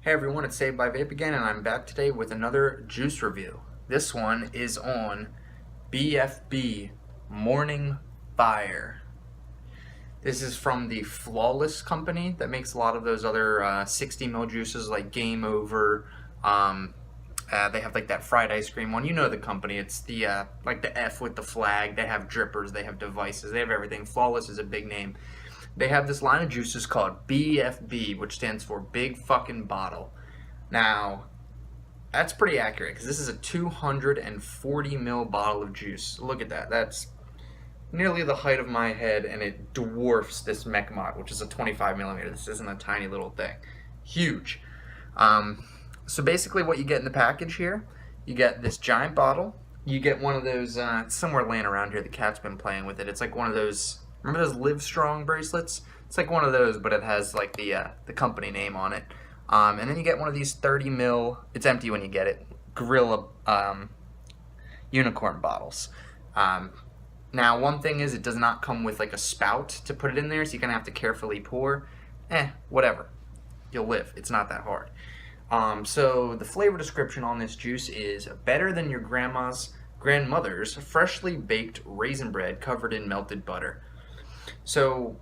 Hey everyone, it's Saved by Vape again, and I'm back today with another juice review. This one is on BFB Morning Fire. This is from the Flawless company that makes a lot of those other 60 ml juices like Game Over. They have like that fried ice cream one. You know the company. It's the like the F with the flag. They have drippers. They have devices. They have everything. Flawless is a big name. They have this line of juices called BFB, which stands for Big Fucking Bottle. Now, that's pretty accurate because this is a 240 ml bottle of juice. Look at that. That's nearly the height of my head, and it dwarfs this Mech Mod, which is a 25 millimeter. This isn't a tiny little thing. Huge. So basically what you get in the package here, you get this giant bottle. You get one of those, it's somewhere laying around here. The cat's been playing with it. It's like one of those, remember those Live Strong bracelets? It's like one of those, but it has like the company name on it. And then you get one of these 30 mil, it's empty when you get it, Gorilla unicorn bottles. Now, one thing is it does not come with like a spout to put it in there, so you're going to have to carefully pour. Whatever. You'll live. It's not that hard. So the flavor description on this juice is better than your grandmother's freshly baked raisin bread covered in melted butter. So,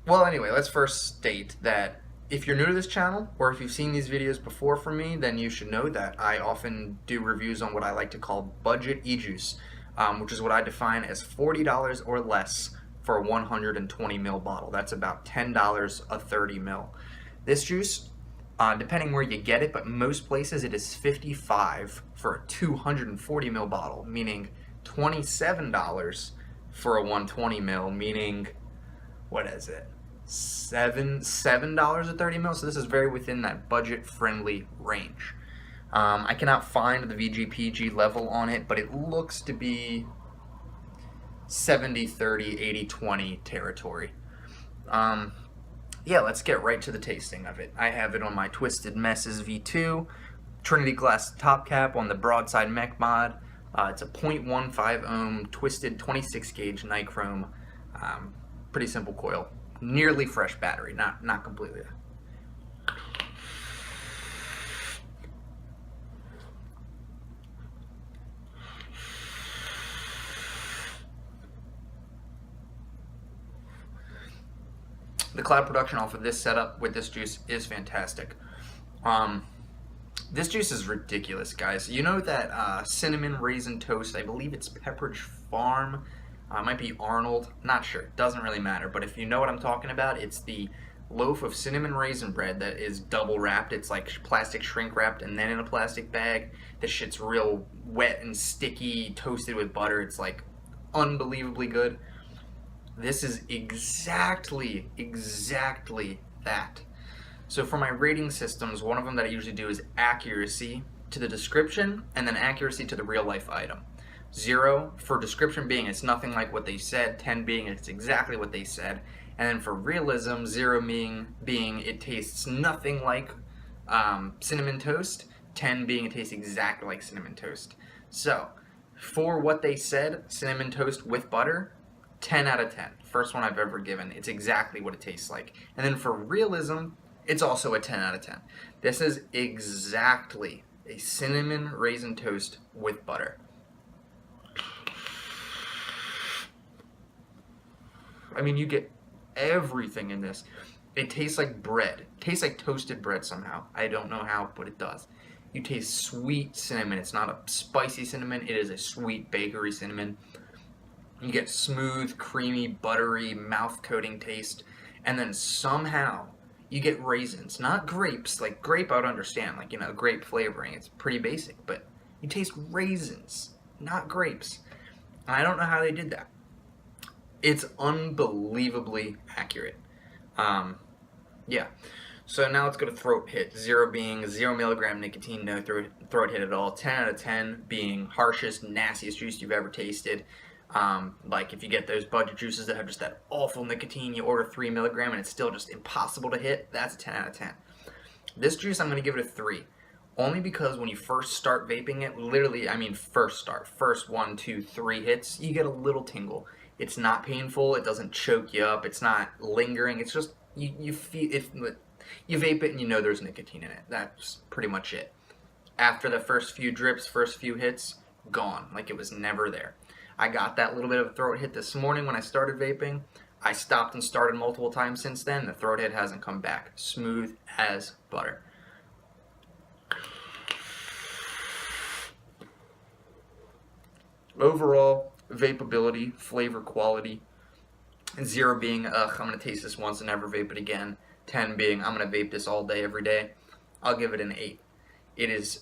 well, anyway, let's first state that if you're new to this channel, or if you've seen these videos before from me, then you should know that I often do reviews on what I like to call budget e-juice, which is what I define as $40 or less for a 120 ml bottle. That's about $10 a 30 ml. This juice, depending where you get it, but most places it is $55 for a 240 ml bottle, meaning $27 for a 120 ml, meaning, what is it? $7 a 30 ml. So this is very within that budget friendly range. I cannot find the VGPG level on it, but it looks to be 70-30, 80-20 territory. Yeah, let's get right to the tasting of it. I have it on my Twisted Messes V2, Trinity Glass top cap on the broadside Mech Mod. It's a 0.15 ohm twisted 26 gauge nichrome. Pretty simple coil. Nearly fresh battery, not completely. The cloud production off of this setup with this juice is fantastic. This juice is ridiculous, guys. You know that cinnamon raisin toast, I believe it's Pepperidge Farm, might be Arnold, not sure, doesn't really matter, but if you know what I'm talking about, it's the loaf of cinnamon raisin bread that is double wrapped. It's like plastic shrink wrapped and then in a plastic bag. This shit's real wet and sticky, toasted with butter. It's like unbelievably good. This is exactly that. So for my rating systems, one of them that I usually do is accuracy to the description and then accuracy to the real life item. 0 for description being it's nothing like what they said, 10 being it's exactly what they said, and then for realism, 0 being it tastes nothing like cinnamon toast, 10 being it tastes exactly like cinnamon toast. So for what they said, cinnamon toast with butter, 10 out of 10. First one I've ever given. It's exactly what it tastes like. And then for realism, it's also a 10 out of 10. This is exactly a cinnamon raisin toast with butter. I mean, you get everything in this. It tastes like bread. It tastes like toasted bread somehow. I don't know how, but it does. You taste sweet cinnamon. It's not a spicy cinnamon. It is a sweet bakery cinnamon. You get smooth, creamy, buttery, mouth-coating taste. And then somehow you get raisins. Not grapes. Like grape I would understand. Like, you know, grape flavoring. It's pretty basic. But you taste raisins, not grapes. And I don't know how they did that. It's unbelievably accurate. Yeah. So now let's go to throat hit. 0 being 0 milligram nicotine, no throat hit at all. 10 out of 10 being harshest, nastiest juice you've ever tasted. Like if you get those budget juices that have just that awful nicotine, you order 3 milligram and it's still just impossible to hit, that's a 10 out of 10. This juice, I'm going to give it a 3. Only because when you first start vaping it, literally, I mean first 1, 2, 3 hits, you get a little tingle. It's not painful, it doesn't choke you up, it's not lingering, it's just, you feel, You vape it and you know there's nicotine in it. That's pretty much it. After the first few drips, first few hits, gone. Like it was never there. I got that little bit of a throat hit this morning when I started vaping. I stopped and started multiple times since then. The throat hit hasn't come back. Smooth as butter. Overall, vapability, flavor, quality. 0 being, ugh, I'm going to taste this once and never vape it again. 10 being, I'm going to vape this all day, every day. I'll give it an 8. It is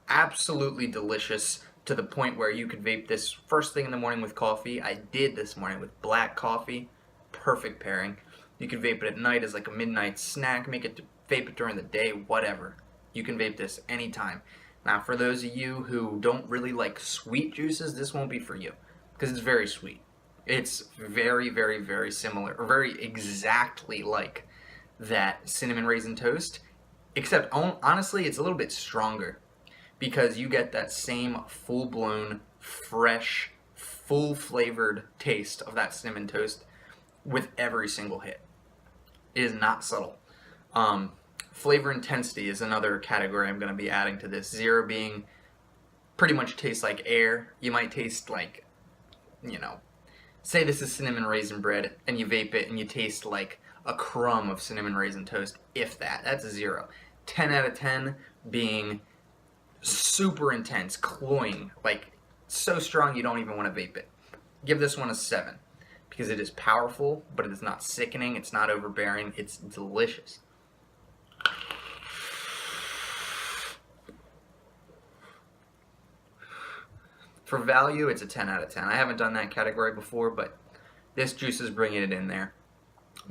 absolutely delicious to the point where you could vape this first thing in the morning with coffee. I did this morning with black coffee. Perfect pairing. You could vape it at night as like a midnight snack. Vape it during the day, whatever. You can vape this anytime. Now, for those of you who don't really like sweet juices, this won't be for you because it's very sweet. It's very, very, very similar, or very exactly like that cinnamon raisin toast, except honestly, it's a little bit stronger because you get that same full-blown, fresh, full-flavored taste of that cinnamon toast with every single hit. It is not subtle. Flavor intensity is another category I'm going to be adding to this. 0 being pretty much tastes like air. You might taste like, say this is cinnamon raisin bread and you vape it and you taste like a crumb of cinnamon raisin toast, if that. That's a 0. 10 out of 10 being super intense, cloying, like so strong you don't even want to vape it. Give this one a 7 because it is powerful, but it is not sickening, it's not overbearing, it's delicious. For value, it's a 10 out of 10. I haven't done that category before, but this juice is bringing it in there.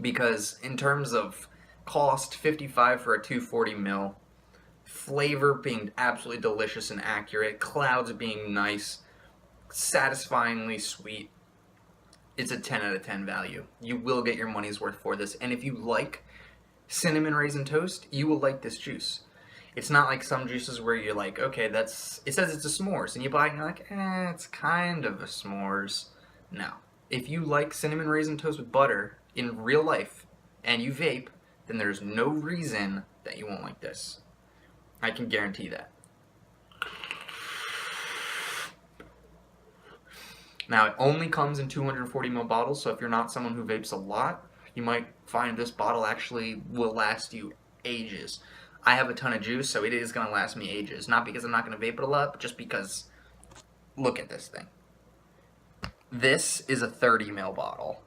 Because in terms of cost, $55 for a 240 mil, flavor being absolutely delicious and accurate, clouds being nice, satisfyingly sweet, it's a 10 out of 10 value. You will get your money's worth for this. And if you like cinnamon raisin toast, you will like this juice. It's not like some juices where you're like, okay, it says it's a s'mores, and you buy it and you're like, it's kind of a s'mores. No. If you like cinnamon raisin toast with butter in real life, and you vape, then there's no reason that you won't like this. I can guarantee that. Now, it only comes in 240 ml bottles, so if you're not someone who vapes a lot, you might find this bottle actually will last you ages. I have a ton of juice, so it is going to last me ages. Not because I'm not going to vape it a lot, but just because, look at this thing. This is a 30 ml bottle.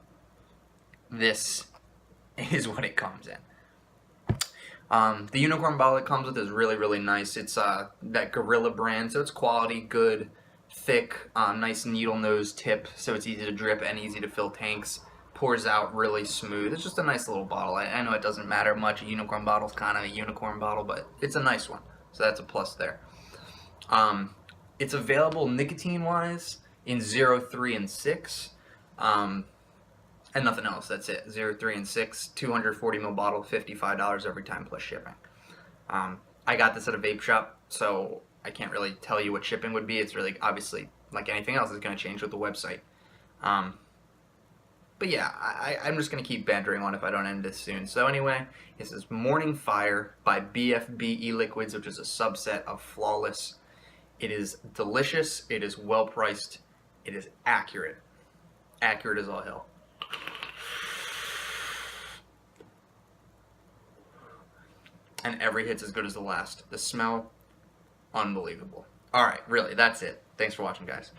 This is what it comes in. The unicorn bottle it comes with is really, really nice. It's that Gorilla brand, so it's quality, good, thick, nice needle nose tip, so it's easy to drip and easy to fill tanks. Pours out really smooth. It's just a nice little bottle. I know it doesn't matter much. A unicorn bottle's kind of a unicorn bottle, but it's a nice one. So that's a plus there. It's available nicotine-wise in 0, 3, and 6. And nothing else. That's it. 0, 3, and 6. 240 ml bottle, $55 every time plus shipping. I got this at a vape shop, so I can't really tell you what shipping would be. It's really, obviously, like anything else, it's going to change with the website. But yeah, I'm just going to keep bantering on if I don't end this soon. So anyway, this is Morning Fire by BFB e-Liquids, which is a subset of Flawless. It is delicious. It is well priced. It is accurate. Accurate as all hell. And every hit's as good as the last. The smell, unbelievable. Alright, really, that's it. Thanks for watching, guys.